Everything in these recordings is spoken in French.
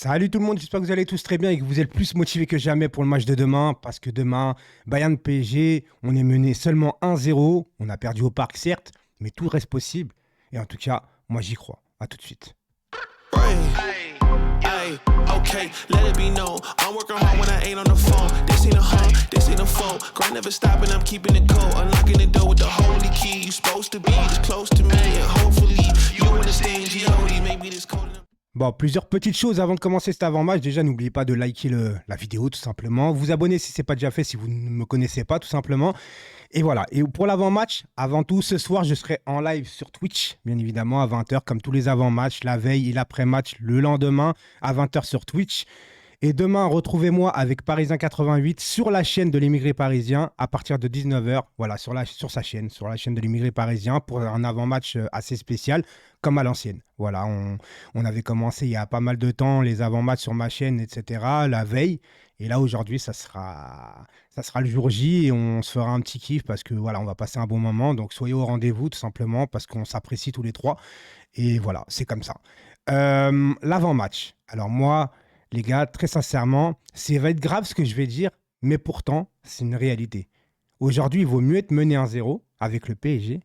Salut tout le monde, j'espère que vous allez tous très bien et que vous êtes plus motivés que jamais pour le match de demain. Parce que demain, Bayern PSG, on est mené seulement 1-0. On a perdu au parc, certes, mais tout reste possible. Et en tout cas, moi j'y crois. À tout de suite. Ay, ay, okay, let it be known. I'm working hard when I ain't on the phone. This ain't a home, this ain't a phone. Grind never stopping, I'm keeping it cold. Unlocking the door with the holy key. You supposed to be this close to me, and hopefully you understand G.O.D. Maybe this cold enough. Bon, plusieurs petites choses avant de commencer cet avant-match. Déjà, n'oubliez pas de liker la vidéo, tout simplement. Vous abonner si ce n'est pas déjà fait, si vous ne me connaissez pas, tout simplement. Et voilà. Et pour l'avant-match, avant tout, ce soir, je serai en live sur Twitch, bien évidemment, à 20h, comme tous les avant-matchs, la veille et l'après-match, le lendemain, à 20h sur Twitch. Et demain, retrouvez-moi avec Parisien 88 sur la chaîne de l'Émigré Parisien à partir de 19h. Voilà, sur sa chaîne, sur la chaîne de l'Émigré Parisien pour un avant-match assez spécial, comme à l'ancienne. Voilà, on avait commencé il y a pas mal de temps les avant-matchs sur ma chaîne, etc., la veille. Et là, aujourd'hui, ça sera le jour J et on se fera un petit kiff parce que voilà, on va passer un bon moment. Donc, soyez au rendez-vous tout simplement parce qu'on s'apprécie tous les trois. Et voilà, c'est comme ça. L'avant-match. Alors moi, les gars, très sincèrement, ça va être grave ce que je vais dire, mais pourtant, c'est une réalité. Aujourd'hui, il vaut mieux être mené 1-0 avec le PSG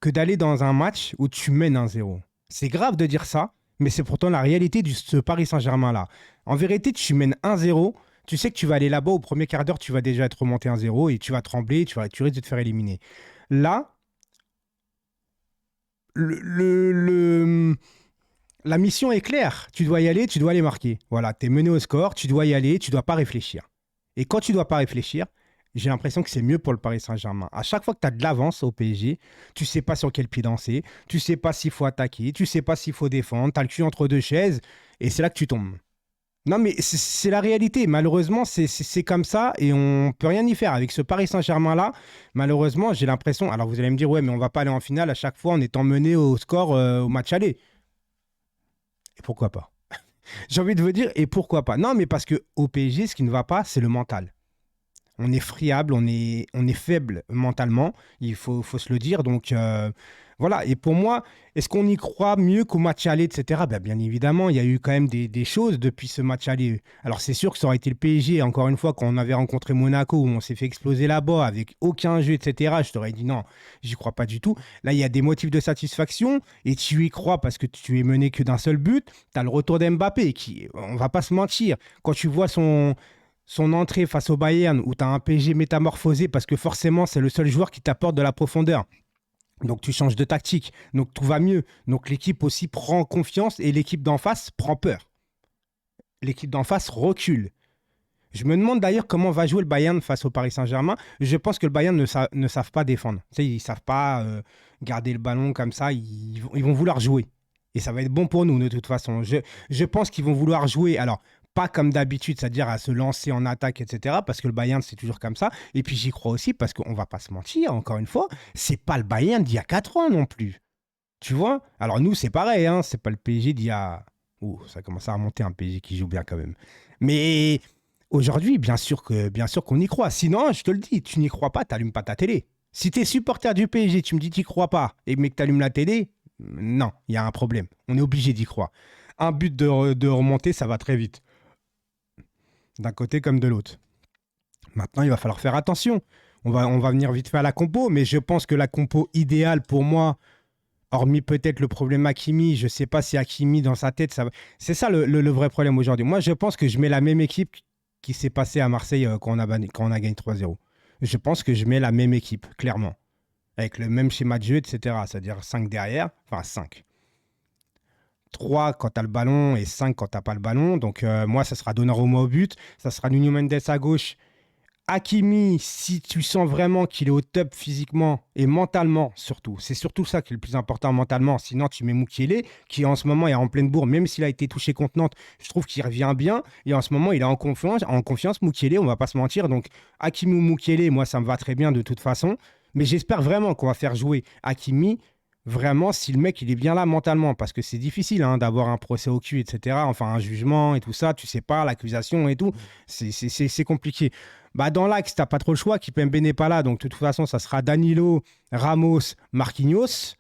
que d'aller dans un match où tu mènes 1-0. C'est grave de dire ça, mais c'est pourtant la réalité de ce Paris Saint-Germain-là. En vérité, tu mènes 1-0, tu sais que tu vas aller là-bas, au premier quart d'heure, tu vas déjà être remonté 1-0 et tu vas trembler, tu risques de te faire éliminer. Là, la mission est claire. Tu dois y aller, tu dois aller marquer. Voilà, tu es mené au score, tu dois y aller, tu dois pas réfléchir. Et quand tu dois pas réfléchir, j'ai l'impression que c'est mieux pour le Paris Saint-Germain. À chaque fois que tu as de l'avance au PSG, tu sais pas sur quel pied danser, tu sais pas s'il faut attaquer, tu sais pas s'il faut défendre, tu as le cul entre deux chaises, et c'est là que tu tombes. Non, mais c'est la réalité. Malheureusement, c'est comme ça et on peut rien y faire. Avec ce Paris Saint-Germain-là, malheureusement, j'ai l'impression... Alors, vous allez me dire, ouais, mais on va pas aller en finale à chaque fois en étant mené au score au match aller. Et pourquoi pas? J'ai envie de vous dire, et pourquoi pas? Non, mais parce qu'au PSG, ce qui ne va pas, c'est le mental. On est friable, on est faible mentalement, il faut se le dire. Donc voilà, et pour moi, est-ce qu'on y croit mieux qu'au match aller, etc. Ben, bien évidemment, il y a eu quand même des choses depuis ce match aller. Alors c'est sûr que ça aurait été le PSG, encore une fois, quand on avait rencontré Monaco, où on s'est fait exploser là-bas avec aucun jeu, etc. Je t'aurais dit non, j'y crois pas du tout. Là, il y a des motifs de satisfaction, et tu y crois parce que tu es mené que d'un seul but. Tu as le retour d'Mbappé, qui, on va pas se mentir, quand tu vois son entrée face au Bayern où tu as un PSG métamorphosé parce que forcément c'est le seul joueur qui t'apporte de la profondeur. Donc tu changes de tactique, donc tout va mieux. Donc l'équipe aussi prend confiance et l'équipe d'en face prend peur. L'équipe d'en face recule. Je me demande d'ailleurs comment va jouer le Bayern face au Paris Saint-Germain. Je pense que le Bayern ne savent pas défendre. Tu sais, ils ne savent pas garder le ballon comme ça. Ils vont vouloir jouer. Et ça va être bon pour nous de toute façon. Je pense qu'ils vont vouloir jouer. Alors, pas comme d'habitude, c'est-à-dire à se lancer en attaque, etc. Parce que le Bayern, c'est toujours comme ça. Et puis j'y crois aussi parce qu'on ne va pas se mentir, encore une fois, c'est pas le Bayern d'il y a 4 ans non plus. Tu vois? Alors nous, c'est pareil, hein, c'est pas le PSG d'il y a... Ouh, ça commence à remonter un PSG qui joue bien quand même. Mais aujourd'hui, bien sûr qu'on y croit. Sinon, je te le dis, tu n'y crois pas, t'allumes pas ta télé. Si tu es supporter du PSG, tu me dis tu n'y crois pas, et mais que tu allumes la télé, non, il y a un problème. On est obligé d'y croire. Un but de remonter, ça va très vite. D'un côté comme de l'autre. Maintenant, il va falloir faire attention. On va venir vite fait à la compo, mais je pense que la compo idéale pour moi, hormis peut-être le problème Hakimi, je ne sais pas si Hakimi dans sa tête, ça va... C'est ça le vrai problème aujourd'hui. Moi, je pense que je mets la même équipe qui s'est passée à Marseille quand on a gagné 3-0. Je pense que je mets la même équipe, clairement. Avec le même schéma de jeu, etc. C'est-à-dire 5 derrière, enfin 5. 3 quand tu as le ballon et 5 quand tu n'as pas le ballon. Donc moi, ça sera Donnarumma au but. Ça sera Nuno Mendes à gauche. Hakimi, si tu sens vraiment qu'il est au top physiquement et mentalement surtout. C'est surtout ça qui est le plus important mentalement. Sinon, tu mets Mukiele, qui en ce moment est en pleine bourre. Même s'il a été touché contre Nantes, je trouve qu'il revient bien. Et en ce moment, il est en confiance Mukiele, on ne va pas se mentir. Donc Hakimi ou Mukiele, moi, ça me va très bien de toute façon. Mais j'espère vraiment qu'on va faire jouer Hakimi vraiment si le mec il est bien là mentalement, parce que c'est difficile hein, d'avoir un procès au cul, etc. Enfin, un jugement et tout ça, tu sais pas, l'accusation et tout, c'est compliqué. Bah, dans l'axe, t'as pas trop le choix, Kimpembe n'est pas là, donc de toute façon, ça sera Danilo, Ramos, Marquinhos.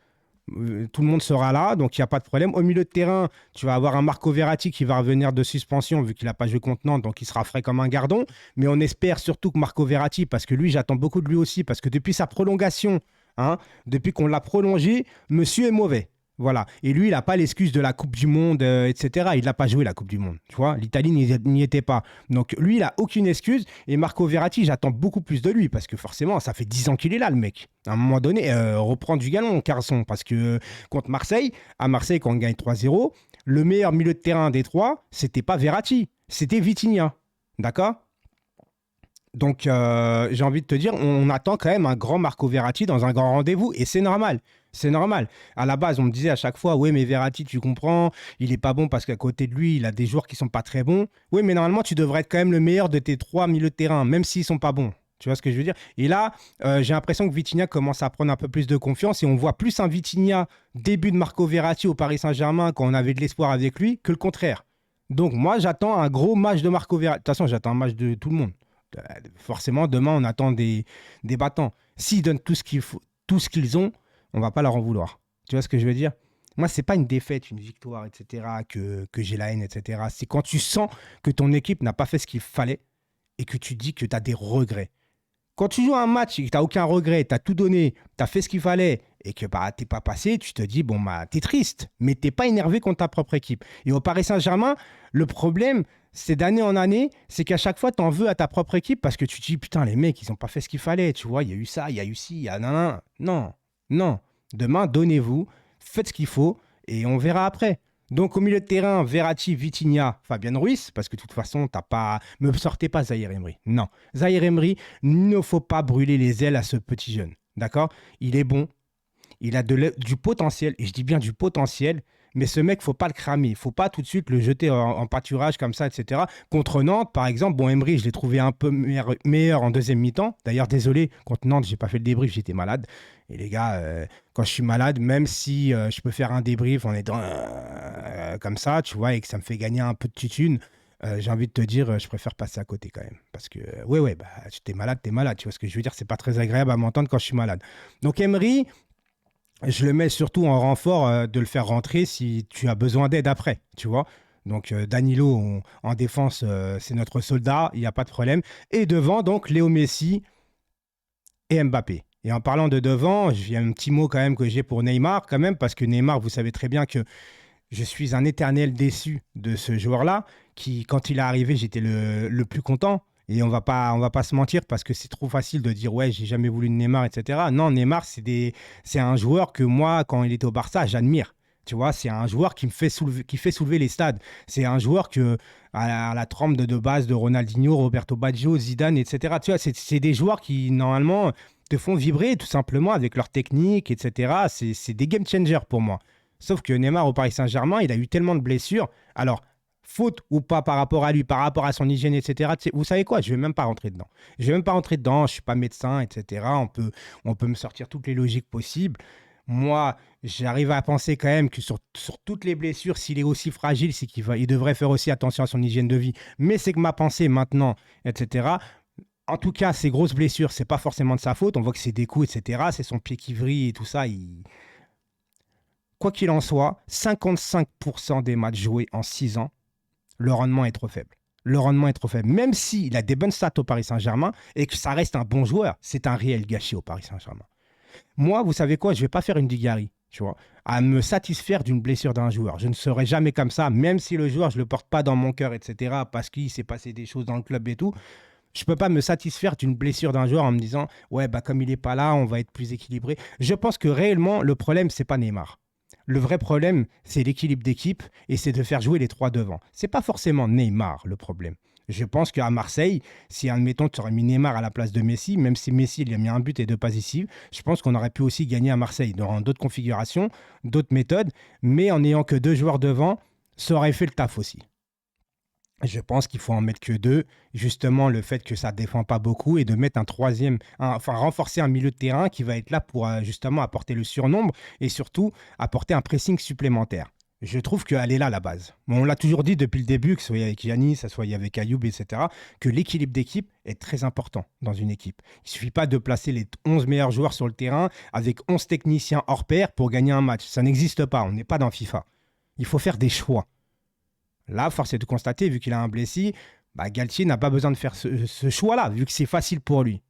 Tout le monde sera là, donc il n'y a pas de problème. Au milieu de terrain, tu vas avoir un Marco Verratti qui va revenir de suspension vu qu'il n'a pas joué contre Nantes, donc il sera frais comme un gardon. Mais on espère surtout que Marco Verratti, parce que lui, j'attends beaucoup de lui aussi, parce que depuis sa prolongation, hein, depuis qu'on l'a prolongé, monsieur est mauvais. Voilà. Et lui, il n'a pas l'excuse de la Coupe du Monde, etc. Il n'a pas joué la Coupe du Monde. Tu vois, l'Italie n'y était pas. Donc lui, il n'a aucune excuse. Et Marco Verratti, j'attends beaucoup plus de lui parce que forcément, ça fait 10 ans qu'il est là, le mec. À un moment donné, reprend du galon, Carson. Parce que contre Marseille, à Marseille, quand on gagne 3-0, le meilleur milieu de terrain des trois, c'était pas Verratti, c'était Vitinha. D'accord? Donc, j'ai envie de te dire, on attend quand même un grand Marco Verratti dans un grand rendez-vous. Et c'est normal. C'est normal. À la base, on me disait à chaque fois, oui, mais Verratti, tu comprends, il est pas bon parce qu'à côté de lui, il a des joueurs qui sont pas très bons. Oui, mais normalement, tu devrais être quand même le meilleur de tes trois milieux de terrain, même s'ils sont pas bons. Tu vois ce que je veux dire? Et là, j'ai l'impression que Vitinha commence à prendre un peu plus de confiance et on voit plus un Vitinha début de Marco Verratti au Paris Saint-Germain quand on avait de l'espoir avec lui que le contraire. Donc, moi, j'attends un gros match de Marco Verratti. De toute façon, j'attends un match de tout le monde. Forcément, demain, on attend des battants. S'ils donnent tout ce qu'ils ont, on va pas leur en vouloir. Tu vois ce que je veux dire? Moi, c'est pas une défaite, une victoire, etc., que j'ai la haine, etc. C'est quand tu sens que ton équipe n'a pas fait ce qu'il fallait et que tu dis que tu as des regrets. Quand tu joues un match et que tu n'as aucun regret, tu as tout donné, tu as fait ce qu'il fallait et que bah, tu n'es pas passé, tu te dis, bon, bah, tu es triste, mais tu n'es pas énervé contre ta propre équipe. Et au Paris Saint-Germain, le problème, c'est d'année en année, c'est qu'à chaque fois, tu en veux à ta propre équipe parce que tu te dis, putain, les mecs, ils n'ont pas fait ce qu'il fallait. Tu vois, il y a eu ça, il y a eu ci, il y a nan. Non, non. Demain, donnez-vous, faites ce qu'il faut et on verra après. Donc, au milieu de terrain, Verratti, Vitinha, Fabien Ruiz, parce que de toute façon, t'as pas... me sortez pas Zahir Emery. Non. Zahir Emery, il ne faut pas brûler les ailes à ce petit jeune. D'accord? Il est bon. Il a du potentiel, et je dis bien du potentiel, mais ce mec, faut pas le cramer. Il faut pas tout de suite le jeter en pâturage comme ça, etc. Contre Nantes, par exemple, bon, Emery, je l'ai trouvé un peu meilleur en deuxième mi-temps. D'ailleurs, désolé, contre Nantes, j'ai pas fait le débrief, j'étais malade. Et les gars, quand je suis malade, même si je peux faire un débrief en étant comme ça, tu vois, et que ça me fait gagner un peu de tutune, j'ai envie de te dire, je préfère passer à côté quand même. Parce que, ouais, bah, t'es malade, tu vois ce que je veux dire, c'est pas très agréable à m'entendre quand je suis malade. Donc, Emery, je le mets surtout en renfort de le faire rentrer si tu as besoin d'aide après, tu vois. Donc, Danilo, en défense, c'est notre soldat, il n'y a pas de problème. Et devant, donc, Léo Messi et Mbappé. Et en parlant de devant, il y a un petit mot quand même que j'ai pour Neymar, quand même, parce que Neymar, vous savez très bien que je suis un éternel déçu de ce joueur-là, qui, quand il est arrivé, j'étais le plus content. Et on va pas se mentir parce que c'est trop facile de dire ouais, j'ai jamais voulu de Neymar, etc. Non, Neymar, c'est un joueur que moi, quand il était au Barça, j'admire. Tu vois, c'est un joueur qui fait soulever les stades. C'est un joueur que, à la trempe de base de Ronaldinho, Roberto Baggio, Zidane, etc. Tu vois, c'est des joueurs qui, normalement, te font vibrer tout simplement avec leur technique, etc. C'est des game changers pour moi. Sauf que Neymar au Paris Saint-Germain, il a eu tellement de blessures. Alors, faute ou pas par rapport à lui, par rapport à son hygiène, etc. Vous savez quoi? Je ne vais même pas rentrer dedans. Je ne suis pas médecin, etc. On peut me sortir toutes les logiques possibles. Moi, j'arrive à penser quand même que sur toutes les blessures, s'il est aussi fragile, c'est il devrait faire aussi attention à son hygiène de vie. Mais c'est que ma pensée maintenant, etc. En tout cas, ces grosses blessures, c'est pas forcément de sa faute. On voit que c'est des coups, etc. C'est son pied qui vrille et tout ça. Quoi qu'il en soit, 55% des matchs joués en 6 ans, le rendement est trop faible. Le rendement est trop faible. Même s'il a des bonnes stats au Paris Saint-Germain et que ça reste un bon joueur, c'est un réel gâchis au Paris Saint-Germain. Moi, vous savez quoi? Je ne vais pas faire une Dugarry, tu vois, à me satisfaire d'une blessure d'un joueur. Je ne serai jamais comme ça, même si le joueur, je ne le porte pas dans mon cœur, etc., parce qu'il s'est passé des choses dans le club et tout. Je ne peux pas me satisfaire d'une blessure d'un joueur en me disant « Ouais, bah, comme il n'est pas là, on va être plus équilibré. » Je pense que réellement, le problème, ce n'est pas Neymar. Le vrai problème, c'est l'équilibre d'équipe et c'est de faire jouer les trois devant. C'est pas forcément Neymar le problème. Je pense qu'à Marseille, si admettons tu aurais mis Neymar à la place de Messi, même si Messi il a mis un but et deux passes décisives, je pense qu'on aurait pu aussi gagner à Marseille dans d'autres configurations, d'autres méthodes, mais en n'ayant que deux joueurs devant, ça aurait fait le taf aussi. Je pense qu'il faut en mettre que deux. Justement, le fait que ça ne défend pas beaucoup et de mettre un troisième, renforcer un milieu de terrain qui va être là pour justement apporter le surnombre et surtout apporter un pressing supplémentaire. Je trouve qu'elle est là, la base. On l'a toujours dit depuis le début, que ce soit avec Giannis, que ce soit avec Ayoub, etc., que l'équilibre d'équipe est très important dans une équipe. Il ne suffit pas de placer les 11 meilleurs joueurs sur le terrain avec 11 techniciens hors pair pour gagner un match. Ça n'existe pas, on n'est pas dans FIFA. Il faut faire des choix. Là, force est de constater, vu qu'il a un blessé, Galtier n'a pas besoin de faire ce choix-là, vu que c'est facile pour lui.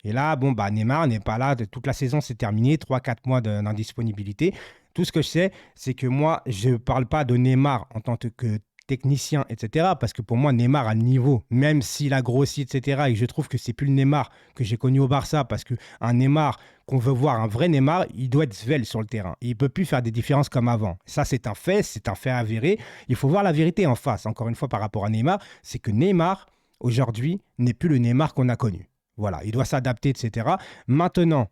Et là, Neymar n'est pas là. Toute la saison, c'est terminé. 3-4 mois d'indisponibilité. Tout ce que je sais, c'est que moi, je ne parle pas de Neymar en tant que technicien, etc. Parce que pour moi, Neymar a le niveau. Même s'il a grossi, etc. Et je trouve que c'est plus le Neymar que j'ai connu au Barça. Parce qu'un Neymar qu'on veut voir, un vrai Neymar, il doit être svelte sur le terrain. Il ne peut plus faire des différences comme avant. Ça, c'est un fait avéré. Il faut voir la vérité en face. Encore une fois, par rapport à Neymar, c'est que Neymar, aujourd'hui, n'est plus le Neymar qu'on a connu. Voilà, il doit s'adapter, etc. Maintenant,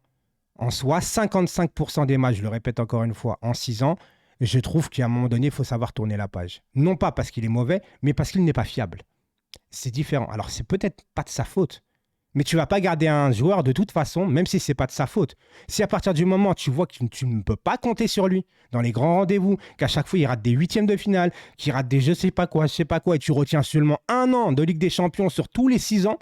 en soi, 55% des matchs, je le répète encore une fois, en 6 ans, je trouve qu'à un moment donné, il faut savoir tourner la page. Non pas parce qu'il est mauvais, mais parce qu'il n'est pas fiable. C'est différent. Alors, c'est peut-être pas de sa faute, mais tu ne vas pas garder un joueur de toute façon, même si ce n'est pas de sa faute. Si à partir du moment où tu vois que tu ne peux pas compter sur lui dans les grands rendez-vous, qu'à chaque fois, il rate des huitièmes de finale, qu'il rate des je sais pas quoi, et tu retiens seulement 1 an de Ligue des Champions sur tous les 6 ans,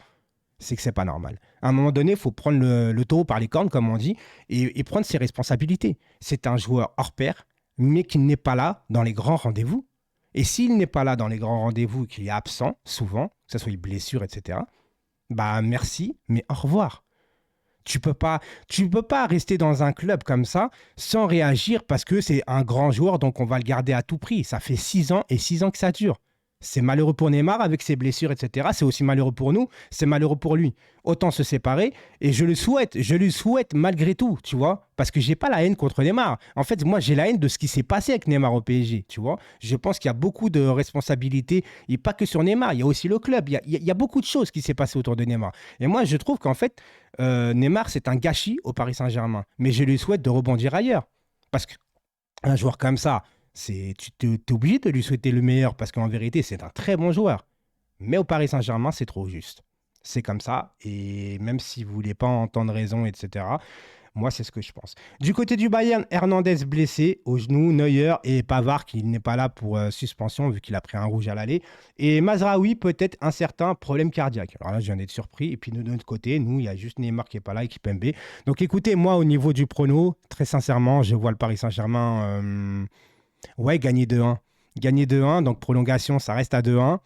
c'est que c'est pas normal. À un moment donné, il faut prendre le taureau par les cornes, comme on dit, et prendre ses responsabilités. C'est un joueur hors pair, mais qui n'est pas là dans les grands rendez-vous. Et s'il n'est pas là dans les grands rendez-vous, qu'il est absent, souvent, que ce soit une blessure, etc., merci, mais au revoir. Tu peux pas rester dans un club comme ça sans réagir parce que c'est un grand joueur, donc on va le garder à tout prix. Ça fait 6 ans et 6 ans que ça dure. C'est malheureux pour Neymar avec ses blessures, etc. C'est aussi malheureux pour nous, c'est malheureux pour lui. Autant se séparer et je lui souhaite malgré tout, tu vois, parce que j'ai pas la haine contre Neymar. En fait, moi, j'ai la haine de ce qui s'est passé avec Neymar au PSG, tu vois. Je pense qu'il y a beaucoup de responsabilités, et pas que sur Neymar, il y a aussi le club, il y a beaucoup de choses qui s'est passé autour de Neymar. Et moi, je trouve qu'en fait, Neymar, c'est un gâchis au Paris Saint-Germain. Mais je lui souhaite de rebondir ailleurs. Parce qu'un joueur comme ça, tu es obligé de lui souhaiter le meilleur parce qu'en vérité, c'est un très bon joueur. Mais au Paris Saint-Germain, c'est trop juste. C'est comme ça. Et même si vous ne voulez pas entendre raison, etc., moi, c'est ce que je pense. Du côté du Bayern, Hernandez blessé au genou, Neuer et Pavard qui n'est pas là pour suspension vu qu'il a pris un rouge à l'aller. Et Mazraoui, peut-être un certain problème cardiaque. Alors là, je viens d'être surpris. Et puis de notre côté, nous, il y a juste Neymar qui n'est pas là, équipe MB. Donc écoutez, moi, au niveau du prono, très sincèrement, je vois le Paris Saint-Germain... gagner 2-1. Gagner 2-1, donc prolongation, ça reste à 2-1.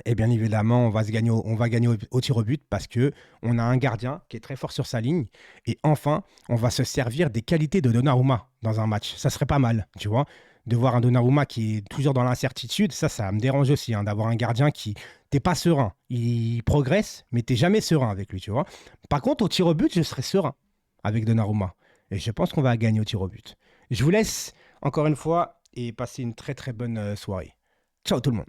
Et bien évidemment, on va gagner au tir au but parce qu'on a un gardien qui est très fort sur sa ligne. Et enfin, on va se servir des qualités de Donnarumma dans un match. Ça serait pas mal, tu vois, de voir un Donnarumma qui est toujours dans l'incertitude. Ça me dérange aussi, d'avoir un gardien qui... T'es pas serein. Il progresse, mais t'es jamais serein avec lui, tu vois. Par contre, au tir au but, je serais serein avec Donnarumma. Et je pense qu'on va gagner au tir au but. Je vous laisse encore une fois et passer une très très bonne soirée. Ciao tout le monde.